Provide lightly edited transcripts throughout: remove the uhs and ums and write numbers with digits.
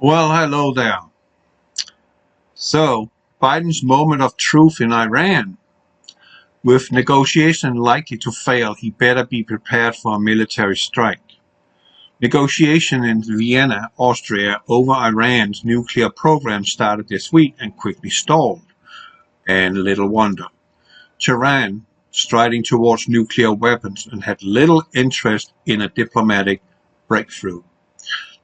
Well, hello there. So, Biden's moment of truth in Iran. With negotiation likely to fail, he better be prepared for a military strike. Negotiation in Vienna, Austria over Iran's nuclear program started this week and quickly stalled. And little wonder. Tehran striding towards nuclear weapons and had little interest in a diplomatic breakthrough.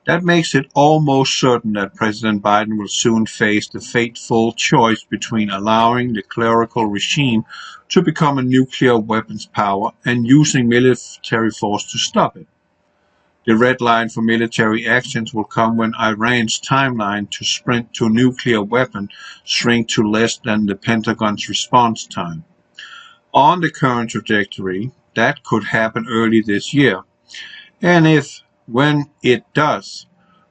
That makes it almost certain that President Biden will soon face the fateful choice between allowing the clerical regime to become a nuclear weapons power and using military force to stop it. The red line for military actions will come when Iran's timeline to sprint to nuclear weapon shrink to less than the Pentagon's response time. On the current trajectory, that could happen early this year. And when it does,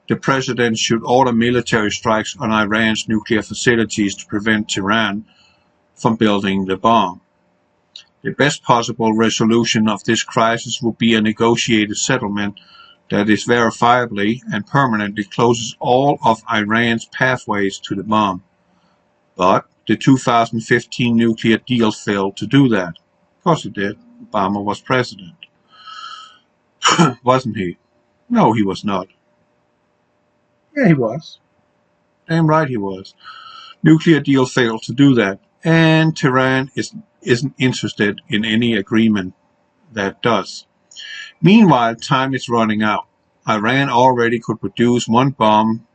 the president should order military strikes on Iran's nuclear facilities to prevent Tehran from building the bomb. The best possible resolution of this crisis would be a negotiated settlement that is verifiably and permanently closes all of Iran's pathways to the bomb. But the 2015 nuclear deal failed to do that. Of course it did. Obama was president. Wasn't he? No, he was not. Yeah, he was. Damn right he was. Nuclear deal failed to do that, and Tehran isn't interested in any agreement that does. Meanwhile, time is running out. Iran already could produce one bomb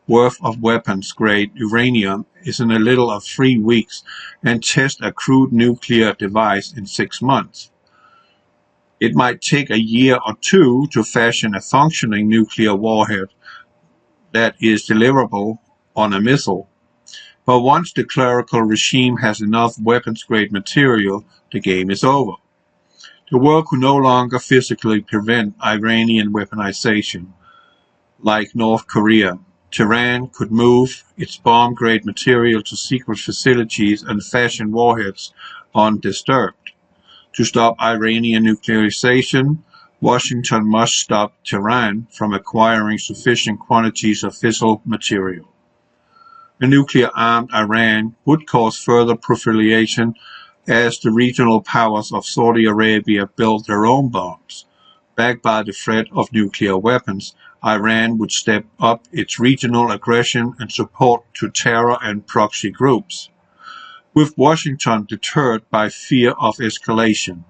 worth of weapons-grade uranium in a little of 3 weeks and test a crude nuclear device in 6 months. It might take a year or two to fashion a functioning nuclear warhead that is deliverable on a missile. But once the clerical regime has enough weapons-grade material, the game is over. The world could no longer physically prevent Iranian weaponization. Like North Korea, Tehran could move its bomb-grade material to secret facilities and fashion warheads undisturbed. To stop Iranian nuclearization, Washington must stop Tehran from acquiring sufficient quantities of fissile material. A nuclear-armed Iran would cause further proliferation as the regional powers of Saudi Arabia build their own bombs. Backed by the threat of nuclear weapons, Iran would step up its regional aggression and support to terror and proxy groups, with Washington deterred by fear of escalation.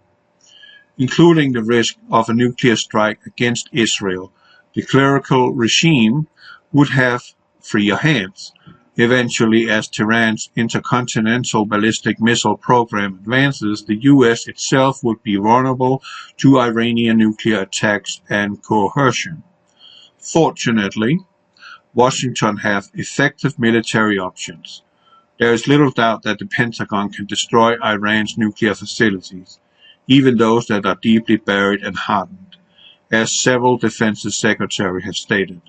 Including the risk of a nuclear strike against Israel, the clerical regime would have freer hands. Eventually, as Tehran's intercontinental ballistic missile program advances, the U.S. itself would be vulnerable to Iranian nuclear attacks and coercion. Fortunately, Washington has effective military options. There is little doubt that the Pentagon can destroy Iran's nuclear facilities, even those that are deeply buried and hardened, as several defense secretaries have stated.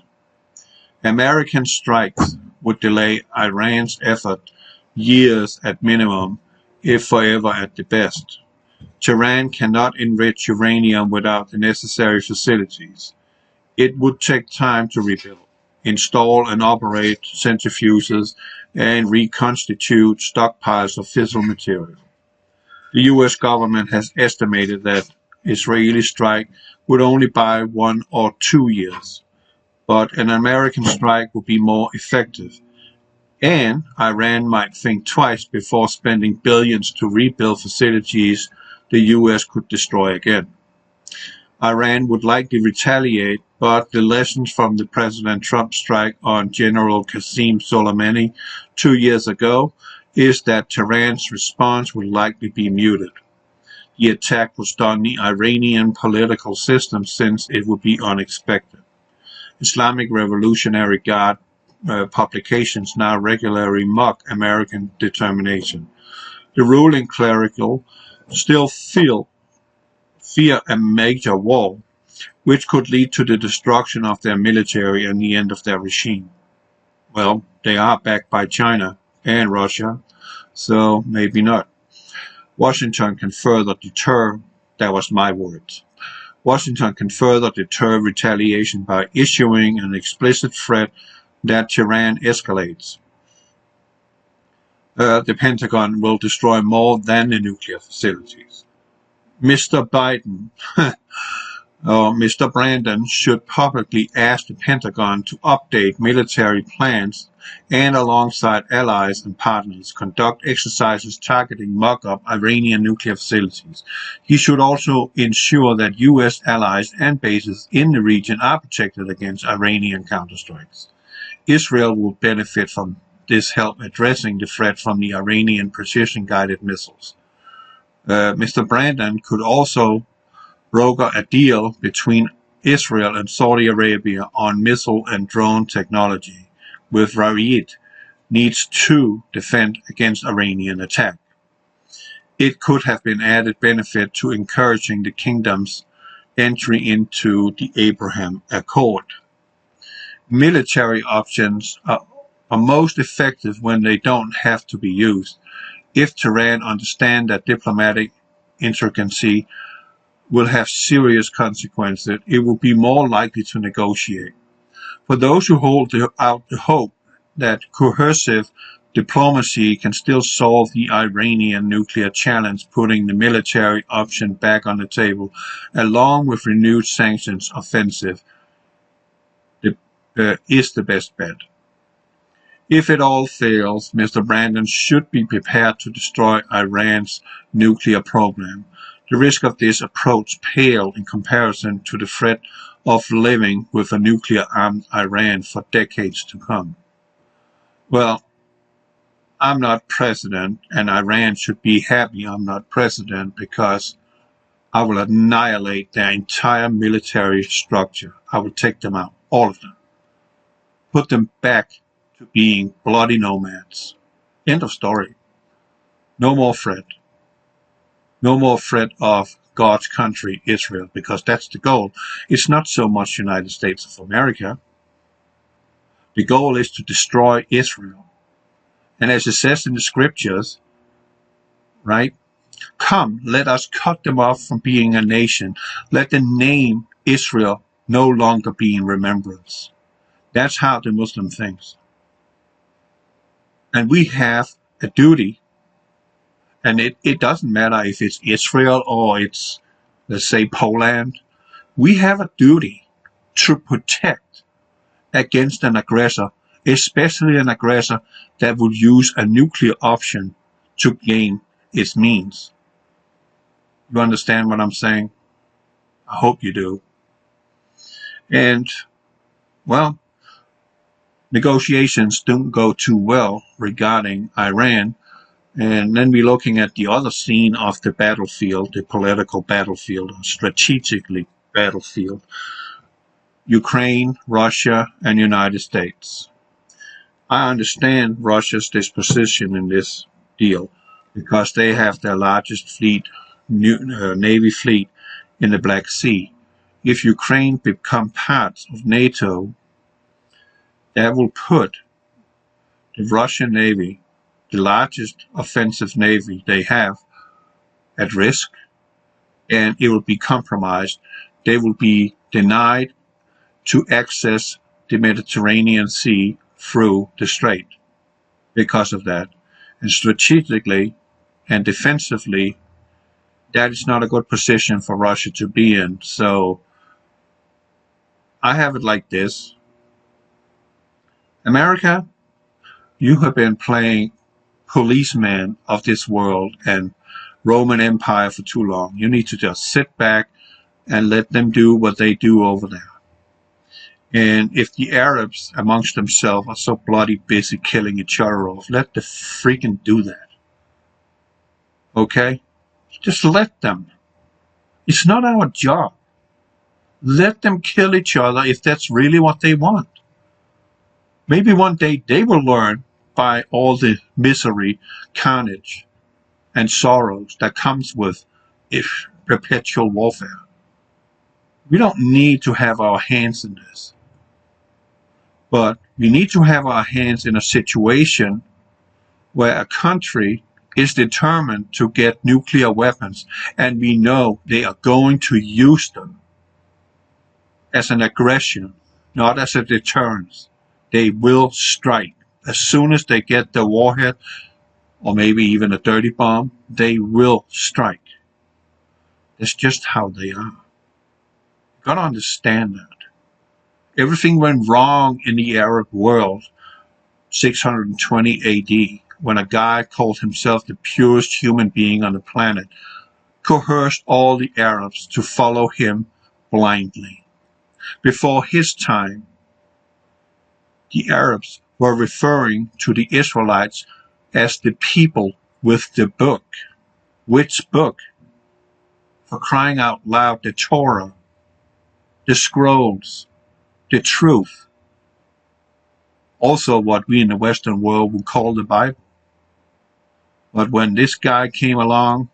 American strikes would delay Iran's effort years at minimum, if forever at the best. Tehran cannot enrich uranium without the necessary facilities. It would take time to rebuild, install and operate centrifuges, and reconstitute stockpiles of fissile material. The U.S. government has estimated that Israeli strike would only buy 1 or 2 years, but an American strike would be more effective, and Iran might think twice before spending billions to rebuild facilities the U.S. could destroy again. Iran would likely retaliate, but the lessons from the President Trump strike on General Qasem Soleimani 2 years ago is that Tehran's response will likely be muted. The attack will stun the Iranian political system since it would be unexpected. Islamic Revolutionary Guard publications now regularly mock American determination. The ruling clerical still fear a major war, which could lead to the destruction of their military and the end of their regime. Well, they are backed by China and Russia, so maybe not. Washington can further deter, that was my words. Washington can further deter retaliation by issuing an explicit threat that Tehran escalates, the Pentagon will destroy more than the nuclear facilities. Mr. Biden or Mr. Brandon should publicly ask the Pentagon to update military plans and, alongside allies and partners, conduct exercises targeting mock-up Iranian nuclear facilities. He should also ensure that U.S. allies and bases in the region are protected against Iranian counterstrikes. Israel will benefit from this help addressing the threat from the Iranian precision-guided missiles. Mr. Brandon could also broker a deal between Israel and Saudi Arabia on missile and drone technology, with Riyadh needs to defend against Iranian attack. It could have been added benefit to encouraging the kingdom's entry into the Abraham Accord. Military options are most effective when they don't have to be used. If Tehran understands that diplomatic intricacy will have serious consequences, it will be more likely to negotiate. For those who hold out the hope that coercive diplomacy can still solve the Iranian nuclear challenge, putting the military option back on the table, along with renewed sanctions offensive, is the best bet. If it all fails, Mr. Brandon should be prepared to destroy Iran's nuclear program. The risk of this approach paled in comparison to the threat of living with a nuclear-armed Iran for decades to come. Well, I'm not president, and Iran should be happy I'm not president, because I will annihilate their entire military structure. I will take them out, all of them. Put them back to being bloody nomads. End of story. No more threat. No more threat of God's country, Israel, because that's the goal. It's not so much United States of America. The goal is to destroy Israel. And as it says in the scriptures, right? Come, let us cut them off from being a nation. Let the name Israel no longer be in remembrance. That's how the Muslim thinks. And we have a duty. And it doesn't matter if it's Israel or it's, let's say, Poland. We have a duty to protect against an aggressor, especially an aggressor that would use a nuclear option to gain its means. You understand what I'm saying? I hope you do. And, well, negotiations don't go too well regarding Iran. And then we're looking at the other scene of the battlefield, the political battlefield, or strategically battlefield. Ukraine, Russia, and United States. I understand Russia's disposition in this deal because they have their largest fleet, Navy fleet in the Black Sea. If Ukraine becomes part of NATO, that will put the Russian Navy, the largest offensive navy they have, at risk, and it will be compromised. They will be denied to access the Mediterranean Sea through the Strait because of that. And strategically and defensively, that is not a good position for Russia to be in. So I have it like this. America, you have been playing policeman of this world and Roman Empire for too long. You need to just sit back and let them do what they do over there. And if the Arabs amongst themselves are so bloody busy killing each other off, let the freaking do that. Okay? Just let them. It's not our job. Let them kill each other if that's really what they want. Maybe one day they will learn by all the misery, carnage, and sorrows that comes with perpetual warfare. We don't need to have our hands in this. But we need to have our hands in a situation where a country is determined to get nuclear weapons, and we know they are going to use them as an aggression, not as a deterrence. They will strike. As soon as they get the warhead, or maybe even a dirty bomb, they will strike. That's just how they are. You gotta understand that. Everything went wrong in the Arab world 620 AD when a guy called himself the purest human being on the planet coerced all the Arabs to follow him blindly. Before his time, the Arabs were referring to the Israelites as the people with the book. Which book? For crying out loud, the Torah, the scrolls, the truth. Also what we in the Western world would call the Bible. But when this guy came along,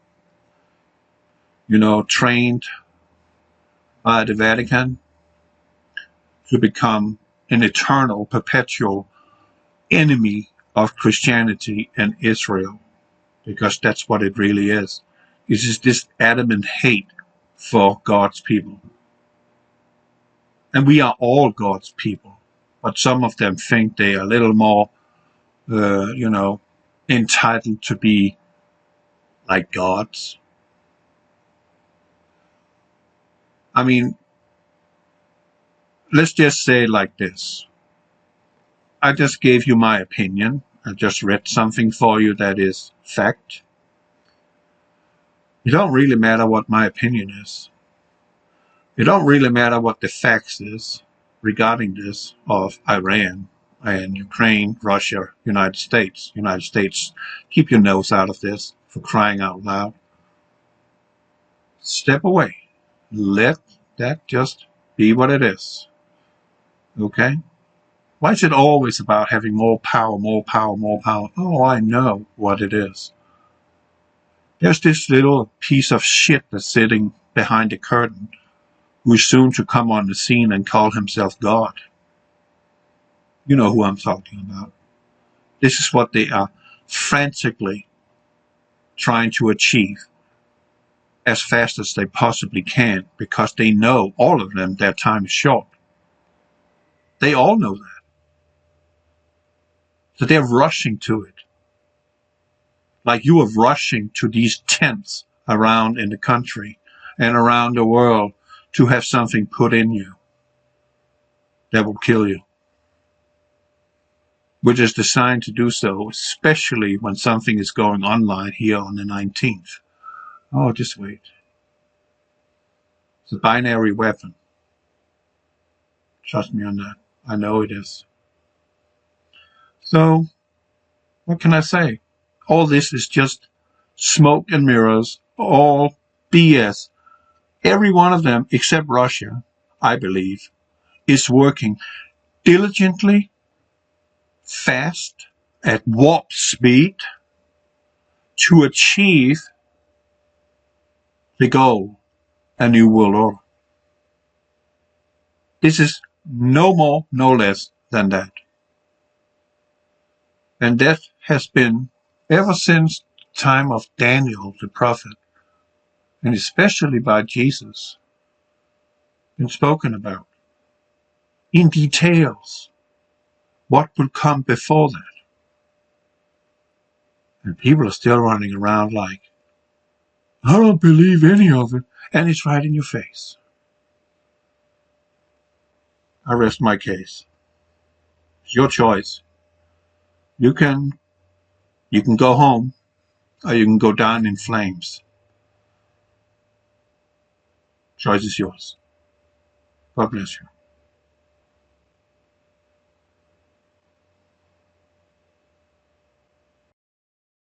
trained by the Vatican to become an eternal, perpetual enemy of Christianity and Israel, because that's what it really is. It is this adamant hate for God's people. And we are all God's people, but some of them think they are a little more, entitled to be like gods. I mean, let's just say it like this. I just gave you my opinion. I just read something for you that is fact. It don't really matter what my opinion is. It don't really matter what the facts is regarding this of Iran and Ukraine, Russia, United States. United States, keep your nose out of this, for crying out loud. Step away. Let that just be what it is. Okay? Why is it always about having more power, more power, more power? Oh, I know what it is. There's this little piece of shit that's sitting behind the curtain who is soon to come on the scene and call himself God. You know who I'm talking about. This is what they are frantically trying to achieve as fast as they possibly can, because they know, all of them, their time is short. They all know that. So they're rushing to it. Like you are rushing to these tents around in the country and around the world to have something put in you that will kill you, which is designed to do so, especially when something is going online here on the 19th. Oh, just wait. It's a binary weapon. Trust me on that. I know it is. So, what can I say? All this is just smoke and mirrors, all BS. Every one of them, except Russia, I believe, is working diligently, fast, at warp speed to achieve the goal, a new world order. This is no more, no less than that. And that has been, ever since the time of Daniel the prophet, and especially by Jesus, been spoken about in details what will come before that. And people are still running around like, I don't believe any of it, and it's right in your face. I rest my case. It's your choice. You can go home, or you can go down in flames. Choice is yours. God bless you.